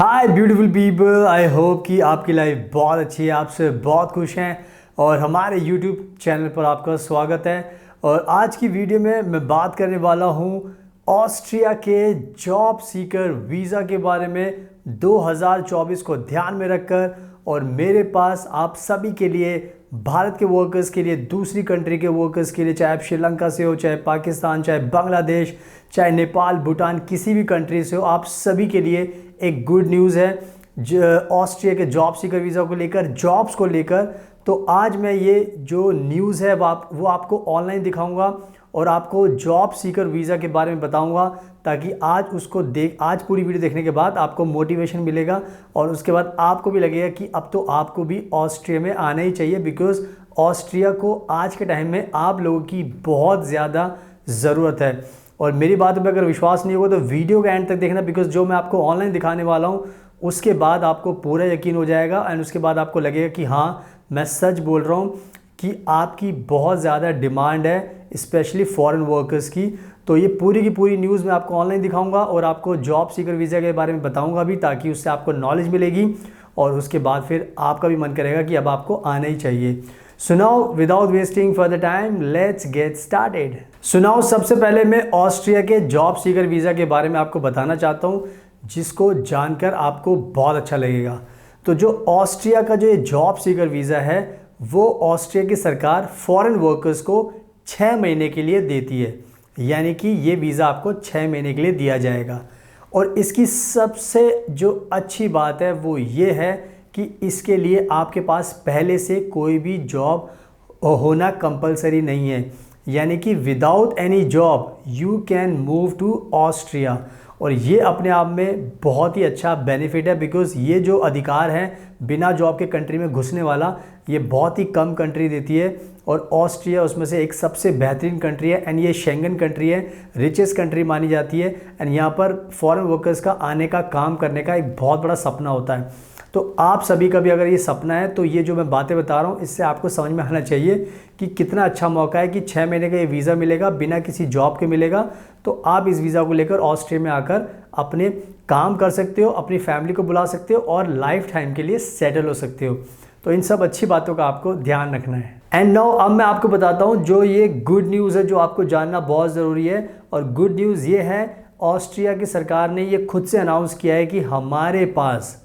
Hi beautiful people, I hope कि आपकी life बहुत अच्छी है, आपसे बहुत खुश हैं और हमारे यूट्यूब चैनल पर आपका स्वागत है। और आज की वीडियो में मैं बात करने वाला हूँ ऑस्ट्रिया के जॉब सीकर वीज़ा के बारे में 2024 को ध्यान में रखकर। और मेरे पास आप सभी के लिए, भारत के वर्कर्स के लिए, दूसरी कंट्री के वर्कर्स के लिए, चाहे आप श्रीलंका से हो, चाहे पाकिस्तान, चाहे बांग्लादेश, चाहे नेपाल, भूटान, किसी भी कंट्री से हो, आप सभी के लिए एक गुड न्यूज़ है ऑस्ट्रिया के जॉब सीकर वीज़ा को लेकर, जॉब्स को लेकर। तो आज मैं ये जो न्यूज़ है वो आपको ऑनलाइन दिखाऊंगा और आपको जॉब सीकर वीज़ा के बारे में बताऊंगा, ताकि आज पूरी वीडियो देखने के बाद आपको मोटिवेशन मिलेगा और उसके बाद आपको भी लगेगा कि अब तो आपको भी ऑस्ट्रिया में आना ही चाहिए, बिकॉज़ ऑस्ट्रिया को आज के टाइम में आप लोगों की बहुत ज़्यादा ज़रूरत है। और मेरी बात में अगर विश्वास नहीं होगा तो वीडियो का एंड तक देखना, बिकॉज़ जो मैं आपको ऑनलाइन दिखाने वाला हूँ उसके बाद आपको पूरा यकीन हो जाएगा एंड उसके बाद आपको लगेगा कि हाँ, मैं सच बोल रहा हूँ कि आपकी बहुत ज़्यादा डिमांड है, स्पेशली फॉरेन वर्कर्स की। तो ये पूरी की पूरी न्यूज़ मैं आपको ऑनलाइन दिखाऊंगा और आपको जॉब सीकर वीज़ा के बारे में बताऊंगा भी, ताकि उससे आपको नॉलेज मिलेगी और उसके बाद फिर आपका भी मन करेगा कि अब आपको आना ही चाहिए। सुनाओ, without wasting further time, let's get started. सुनाओ, सबसे पहले मैं ऑस्ट्रिया के जॉब सीकर वीज़ा के बारे में आपको बताना चाहता हूँ, जिसको जानकर आपको बहुत अच्छा लगेगा। तो जो ऑस्ट्रिया का जो ये जॉब सीकर वीज़ा है, वो ऑस्ट्रिया की सरकार फॉरेन वर्कर्स को 6 महीने के लिए देती है, यानी कि ये वीज़ा आपको 6 महीने के लिए दिया जाएगा। और इसकी सबसे जो अच्छी बात है वो ये है कि इसके लिए आपके पास पहले से कोई भी जॉब होना कंपलसरी नहीं है, यानी कि without any job you can move to Austria. और ये अपने आप में बहुत ही अच्छा बेनिफिट है, बिकॉज़ ये जो अधिकार है बिना जॉब के कंट्री में घुसने वाला, ये बहुत ही कम कंट्री देती है और ऑस्ट्रिया उसमें से एक सबसे बेहतरीन कंट्री है एंड ये शेंगन कंट्री है, रिचेस्ट कंट्री मानी जाती है। एंड यहाँ पर फॉरेन वर्कर्स का आने का, काम करने का एक बहुत बड़ा सपना होता है। तो आप सभी का भी अगर ये सपना है तो ये जो मैं बातें बता रहा हूँ इससे आपको समझ में आना चाहिए कि कितना अच्छा मौका है कि 6 महीने का ये वीज़ा मिलेगा, बिना किसी जॉब के मिलेगा। तो आप इस वीज़ा को लेकर ऑस्ट्रिया में आकर अपने काम कर सकते हो, अपनी फैमिली को बुला सकते हो और लाइफ टाइम के लिए सेटल हो सकते हो। तो इन सब अच्छी बातों का आपको ध्यान रखना है। एंड नाउ अब मैं आपको बताता हूँ जो ये गुड न्यूज़ है, जो आपको जानना बहुत ज़रूरी है। और गुड न्यूज़ ये है, ऑस्ट्रिया की सरकार ने ये खुद से अनाउंस किया है कि हमारे पास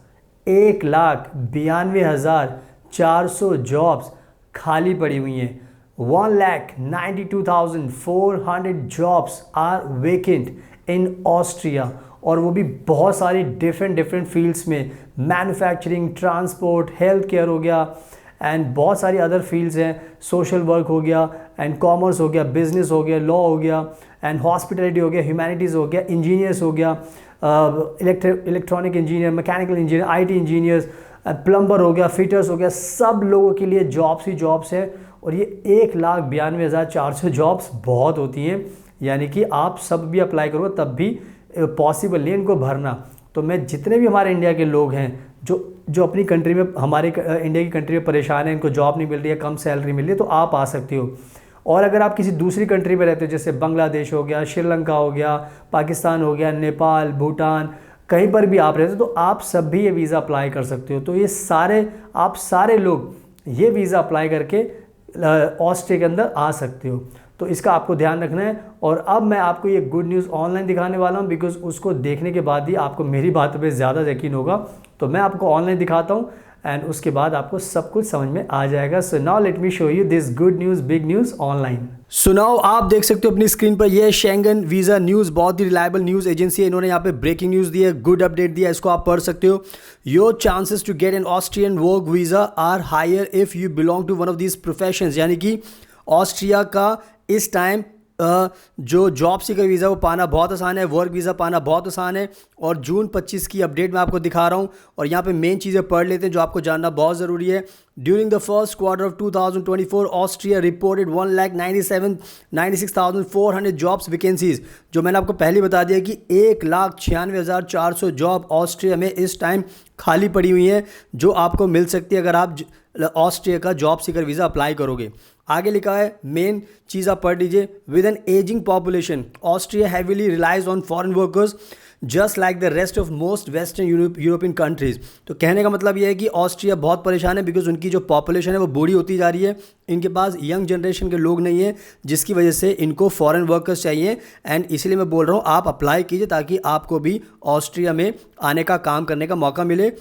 1,92,400 जॉब्स खाली पड़ी हुई हैं। 1,92,400 jobs are vacant in Austria, और वो भी बहुत सारी डिफरेंट फील्ड्स में, मैन्युफैक्चरिंग, ट्रांसपोर्ट, हेल्थ केयर हो गया एंड बहुत सारी अदर फील्ड्स हैं, सोशल वर्क हो गया एंड कॉमर्स हो गया, बिजनेस हो गया, लॉ हो गया एंड हॉस्पिटलिटी हो गया, ह्यूमैनिटीज़ हो गया, इंजीनियर्स हो गया, electronic engineer, mechanical engineer, IT engineers, plumber हो गया, फिटर्स हो गया, सब लोगों के लिए जॉब्स ही जॉब्स हैं। और ये 1,92,400 जॉब्स बहुत होती हैं, यानी कि आप सब भी अप्लाई करो तब भी पॉसिबल नहीं इनको भरना। तो मैं जितने भी हमारे इंडिया के लोग हैं जो अपनी कंट्री में, हमारे इंडिया की कंट्री में परेशान हैं, इनको जॉब नहीं मिल रही है, कम सैलरी मिल रही है, तो आप आ सकते हो। और अगर आप किसी दूसरी कंट्री में रहते हो, जैसे बांग्लादेश हो गया, श्रीलंका हो गया, पाकिस्तान हो गया, नेपाल, भूटान, कहीं पर भी आप रहते हो, तो आप सब भी ये वीज़ा अप्लाई कर सकते हो। तो आप सारे लोग ये वीज़ा अप्लाई करके ऑस्ट्रिया के अंदर आ सकते हो। तो इसका आपको ध्यान रखना है। और अब मैं आपको ये गुड न्यूज़ ऑनलाइन दिखाने वाला हूँ, बिकॉज़ उसको देखने के बाद ही आपको मेरी बात पे ज़्यादा यकीन होगा। तो मैं आपको ऑनलाइन दिखाता हूँ एंड उसके बाद आपको सब कुछ समझ में आ जाएगा। So now let me show you this good news, big news online. सुनाओ, आप देख सकते हो अपनी स्क्रीन पर, ये शेंगन वीज़ा न्यूज़, बहुत ही रिलायबल न्यूज़ एजेंसी है। इन्होंने यहाँ पे ब्रेकिंग न्यूज़ दी है, गुड अपडेट दिया है, इसको आप पढ़ सकते हो। Your chances to get an Austrian work visa are higher if you belong to one of these professions, यानी कि ऑस्ट्रिया का इस टाइम जो जॉब सीकर वीज़ा वो पाना बहुत आसान है, वर्क वीज़ा पाना बहुत आसान है। और जून 25 की अपडेट मैं आपको दिखा रहा हूँ और यहाँ पे मेन चीज़ें पढ़ लेते हैं जो आपको जानना बहुत ज़रूरी है। During the first quarter of 2024 Austria reported 1,96,400 jobs vacancies, जो मैंने आपको पहले बता दिया कि 1,96,400 जॉब ऑस्ट्रिया में इस टाइम खाली पड़ी हुई हैं, जो आपको मिल सकती है अगर आप ऑस्ट्रिया का जॉब सीकर वीज़ा अप्लाई करोगे। आगे लिखा है, मेन चीज़ आप पढ़ लीजिए, with an ageing population Austria heavily relies on foreign workers just like the rest of most western European countries. तो कहने का मतलब ये है कि ऑस्ट्रिया बहुत परेशान है बिकॉज उनकी जो पॉपुलेशन है वो बूढ़ी होती जा रही है, इनके पास यंग जनरेशन के लोग नहीं हैं, जिसकी वजह से इनको फॉरेन वर्कर्स चाहिए। एंड इसीलिए मैं बोल रहा हूँ आप अप्लाई कीजिए ताकि आपको भी ऑस्ट्रिया में आने का काम करने का मौका मिले।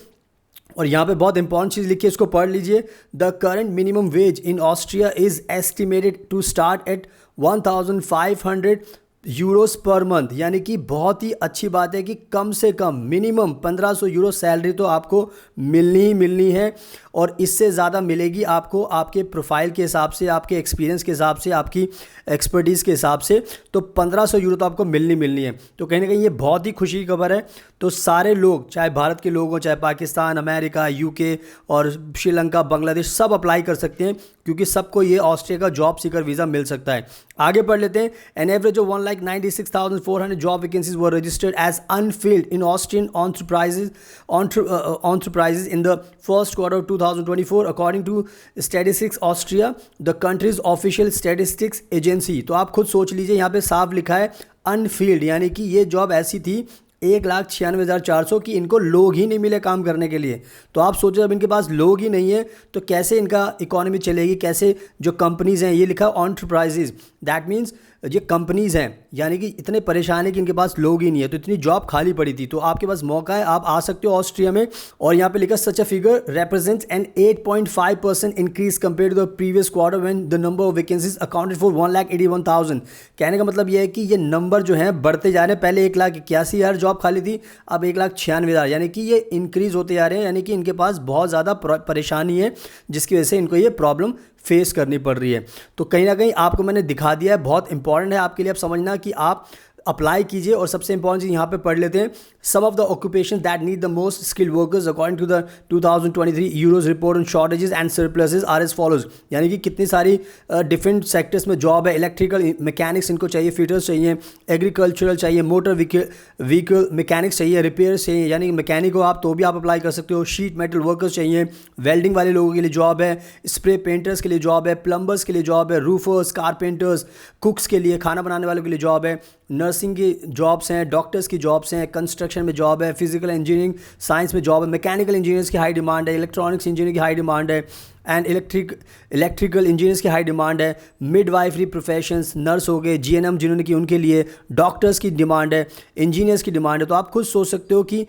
और यहाँ पे बहुत इंपॉर्टेंट चीज़ लिखी है, इसको पढ़ लीजिए। The current minimum wage in Austria is estimated to start at 1500 euros per month, यानी कि बहुत ही अच्छी बात है कि कम से कम मिनिमम 1500 यूरो सैलरी तो आपको मिलनी ही मिलनी है। और इससे ज़्यादा मिलेगी आपको आपके प्रोफाइल के हिसाब से, आपके एक्सपीरियंस के हिसाब से, आपकी एक्सपर्टीज़ के हिसाब से। तो 1500 यूरो तो आपको मिलनी है। तो कहीं ना कहीं ये बहुत ही खुशी की खबर है। तो सारे लोग, चाहे भारत के लोग हों, चाहे पाकिस्तान, अमेरिका, यूके और श्रीलंका, बांग्लादेश, सब अप्लाई कर सकते हैं क्योंकि सबको ये ऑस्ट्रिया का जॉब सीकर वीज़ा मिल सकता है। आगे पढ़ लेते हैं। An average of 1,96,400 job vacancies were registered as unfilled in Austrian enterprises in the first quarter of 2024 according to Statistics Austria, the country's official statistics agency। तो आप खुद सोच लीजिए, यहाँ पे साफ लिखा है अनफिल्ड, यानी कि ये जॉब ऐसी थी 1,96,400 की इनको लोग ही नहीं मिले काम करने के लिए। तो आप सोचो जब इनके पास लोग ही नहीं है तो कैसे इनका इकोनॉमी चलेगी, कैसे जो कंपनीज़ हैं, ये लिखा एंटरप्राइजेज, दैट मीन्स ये कंपनीज़ हैं, यानी कि इतने परेशान है कि इनके पास लोग ही नहीं है, तो इतनी जॉब खाली पड़ी थी। तो आपके पास मौका है, आप आ सकते हो ऑस्ट्रिया में। और यहाँ पे लिखा such a figure represents an 8.5% increase compare to the previous quarter when the number of vacancies accounted for 1,81,000। कहने का मतलब ये है कि ये नंबर जो है बढ़ते जा रहे हैं। पहले 1,81,000 जॉब खाली थी, अब 1,96,000, यानी कि ये इंक्रीज़ होते जा रहे हैं, यानी कि इनके पास बहुत ज़्यादा परेशानी है जिसकी वजह से इनको ये प्रॉब्लम फेस करनी पड़ रही है। तो कहीं ना कहीं आपको मैंने दिखा दिया है, बहुत इंपॉर्टेंट है आपके लिए अब समझना कि आप अप्लाई कीजिए। और सबसे इंपॉर्टेंट चीज़ यहाँ पे पढ़ लेते हैं, some of the occupation that need the most skilled workers according to the 2023 EURES report on shortages and surpluses are as follows. यानी कि कितनी सारी डिफरेंट सेक्टर्स में जॉब है। इलेक्ट्रिकल मैकेनिक्स इनको चाहिए, फिटर्स चाहिए, एग्रीकल्चरल चाहिए, मोटर व्हीकल मैकेनिक्स चाहिए, रिपेयर्स चाहिए, यानी कि मैकेनिक हो आप तो भी आप अप्लाई कर सकते हो। शीट मेटल वर्कर्स चाहिए, वेल्डिंग वाले लोगों के लिए जॉब है, स्प्रे पेंटर्स के लिए जॉब है, प्लम्बर्स के लिए जॉब है, रूफर्स, कारपेंटर्स, कुक्स के लिए, खाना बनाने वालों के लिए जॉब है, नर्सिंग की जॉब्स हैं, डॉक्टर्स की जॉब्स हैं, कंस्ट्रक्शन में जॉब है, फिजिकल इंजीनियरिंग साइंस में जॉब है, मैकेनिकल इंजीनियर्स की हाई डिमांड है, इलेक्ट्रॉनिक्स इंजीनियर की हाई डिमांड है, एंड इलेक्ट्रिकल इंजीनियर्स की हाई डिमांड है, मिडवाइफरी प्रोफेशंस, नर्स हो गए, जीएनएम जिन्होंने की उनके लिए, डॉक्टर्स की डिमांड है, इंजीनियर्स की डिमांड है। तो आप खुद सोच सकते हो कि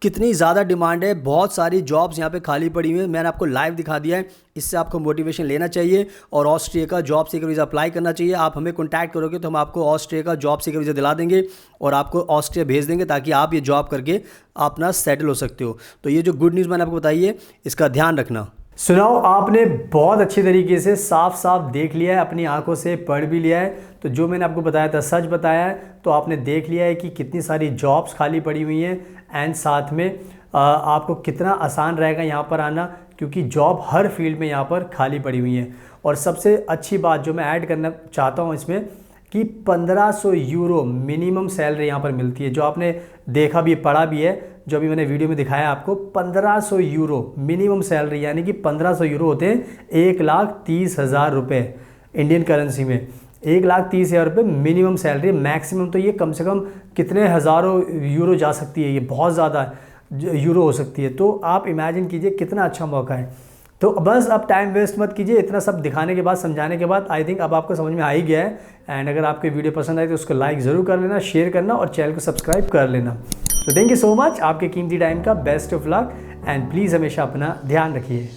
कितनी ज़्यादा डिमांड है, बहुत सारी जॉब्स यहाँ पे खाली पड़ी हुई हैं। मैंने आपको लाइव दिखा दिया है, इससे आपको मोटिवेशन लेना चाहिए और ऑस्ट्रिया का जॉब सीकर वीज़ा अप्लाई करना चाहिए। आप हमें कॉन्टैक्ट करोगे तो हम आपको ऑस्ट्रिया का जॉब सीकर वीज़ा दिला देंगे और आपको ऑस्ट्रिया भेज देंगे ताकि आप ये जॉब करके अपना सेटल हो सकते हो। तो ये जो गुड न्यूज़ मैंने आपको बताई है, इसका ध्यान रखना। सुनाओ, आपने बहुत अच्छी तरीके से साफ साफ देख लिया है, अपनी आंखों से पढ़ भी लिया है। तो जो मैंने आपको बताया था सच बताया है। तो आपने देख लिया है कि कितनी सारी जॉब्स खाली पड़ी हुई हैं एंड साथ में आपको कितना आसान रहेगा यहाँ पर आना, क्योंकि जॉब हर फील्ड में यहाँ पर खाली पड़ी हुई है। और सबसे अच्छी बात जो मैं ऐड करना चाहता हूँ इसमें कि 1500 यूरो मिनिमम सैलरी यहाँ पर मिलती है, जो आपने देखा भी, पढ़ा भी है, जो अभी मैंने वीडियो में दिखाया आपको। 1500 यूरो मिनिमम सैलरी, यानी कि 1500 यूरो होते हैं 1,30,000 रुपये इंडियन करेंसी में। 1,30,000 रुपये मिनिमम सैलरी, मैक्सिमम तो ये कम से कम कितने हज़ारों यूरो जा सकती है, ये बहुत ज़्यादा यूरो हो सकती है। तो आप इमेजिन कीजिए कितना अच्छा मौका है। तो बस अब टाइम वेस्ट मत कीजिए, इतना सब दिखाने के बाद, समझाने के बाद आई थिंक अब आपको समझ में आ ही गया है। एंड अगर आपको वीडियो पसंद आए तो उसको लाइक ज़रूर कर लेना, शेयर करना और चैनल को सब्सक्राइब कर लेना। तो थैंक यू सो मच, आपके कीमती टाइम का best of luck and please हमेशा अपना ध्यान रखिए।